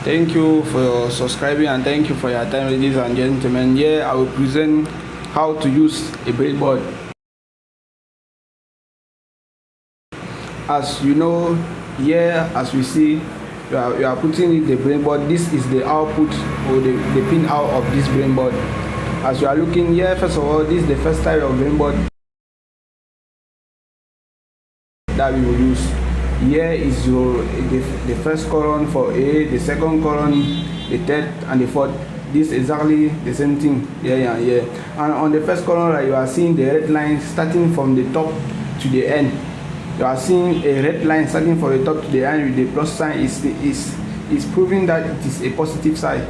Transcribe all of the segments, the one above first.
Thank you for subscribing and thank you for your time, ladies and gentlemen. Here I will present how to use a breadboard. As you know, here as we see, you are putting in the breadboard. This is the output or the pin out of this breadboard. As you are looking here, first of all, this is the first type of breadboard that we will use. Here is the first column for A, the second column, the third and the fourth. This is exactly the same thing here and here. And on the first column, you are seeing the red line starting from the top to the end. You are seeing a red line starting from the top to the end with the plus sign is proving that it is a positive side.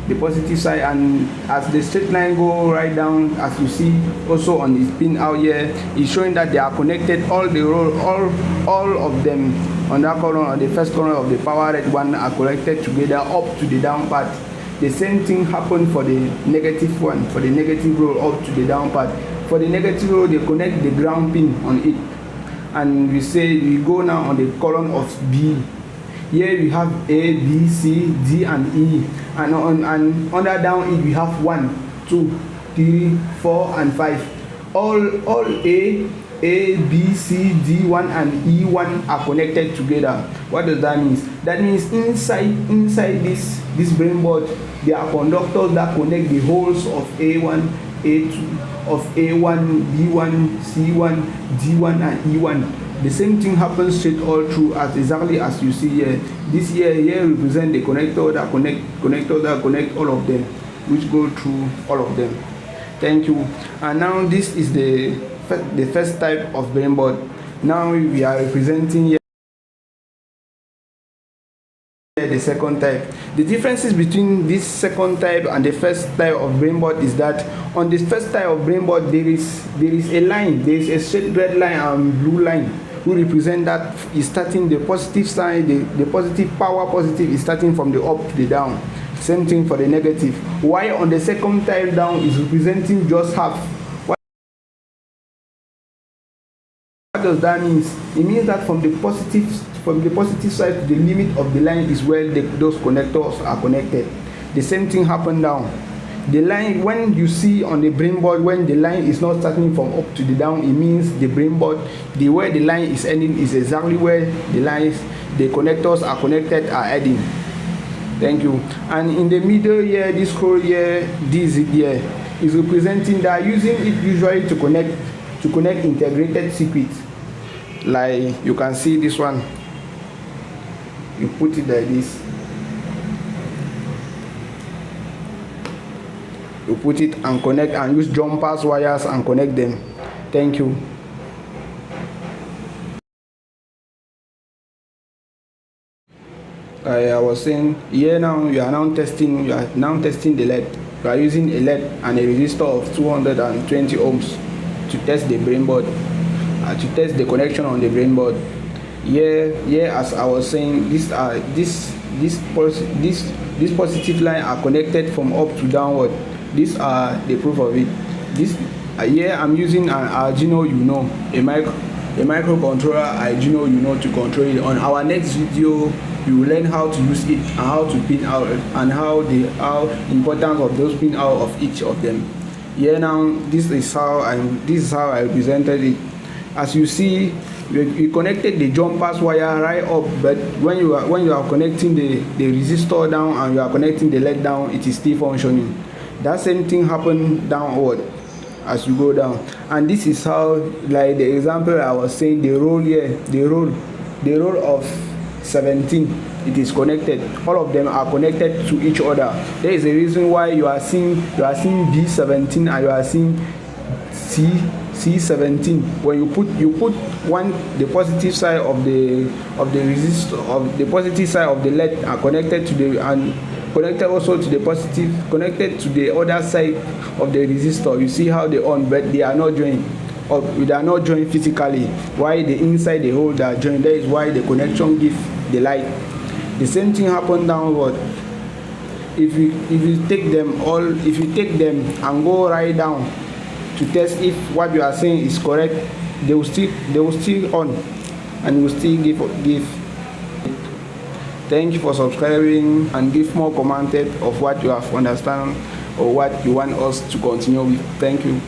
The positive side, and as the straight line go right down, as you see also on the pin out here, is showing that they are connected. All of them on that column, on the first column of the power red one, are connected together up to the down part. The same thing happened for the negative one, for the negative row up to the down part. For the negative row, they connect the ground pin on it, and we go now on the column of B. Here we have A, B, C, D and E, and under down it we have 1, 2, 3, 4 and 5. All A, B, C, D1 and E1 are connected together. What does that mean? That means inside this breadboard there are conductors that connect the holes of A1, A2, of A1, B1, C1, D1 and E1. The same thing happens straight all through, as exactly as you see here. This here represent the connector that connect all of them, which go through all of them. Thank you. And now this is the first type of breadboard. Now we are representing here the second type. The differences between this second type and the first type of breadboard is that on this first type of breadboard there is a line, there is a straight red line and blue line, who represent that is starting the positive side. The positive power positive is starting from the up to the down. Same thing for the negative. While on the second type down is representing just half. What does that mean? It means that from the positive side to the limit of the line is where those connectors are connected. The same thing happen down. The line, when you see on the breadboard, when the line is not starting from up to the down, it means the breadboard, where the line is ending is exactly where the connectors are connected are ending. Thank you. And in the middle here, this hole here, this here is representing that using it usually to connect integrated circuits. Like you can see this one. You put it like this. You put it and connect and use jumpers wires and connect them. Thank you. I was saying here now you are now testing the LED. You are using a LED and a resistor of 220 ohms to test the breadboard, to test the connection on the breadboard. Here as I was saying, this positive line are connected from up to downward. These are the proof of it. Here I'm using an Arduino Uno, a microcontroller Arduino Uno to control it. On our next video, you will learn how to use it and how to pin out and how importance of those pin out of each of them. Here now, this is how I presented it. As you see, we connected the jumpers wire right up, but when you are connecting the resistor down and you are connecting the LED down, it is still functioning. That same thing happened downward as you go down. And this is how, like the example I was saying, the roll here, the roll of 17, it is connected. All of them are connected to each other. There is a reason why you are seeing B17 and you are seeing C17. When you put the positive side of the resistor, of the positive side of the LED are connected to the, and connected also to the positive, connected to the other side of the resistor. You see how they on, but they are not joined, or they are not joined physically. Why the inside the hole are joined? That is why the connection gives the light. The same thing happen downward. If you take them and go right down to test if what you are saying is correct, they will still on and will still give. Thank you for subscribing, and give more commented of what you have understand or what you want us to continue with. Thank you.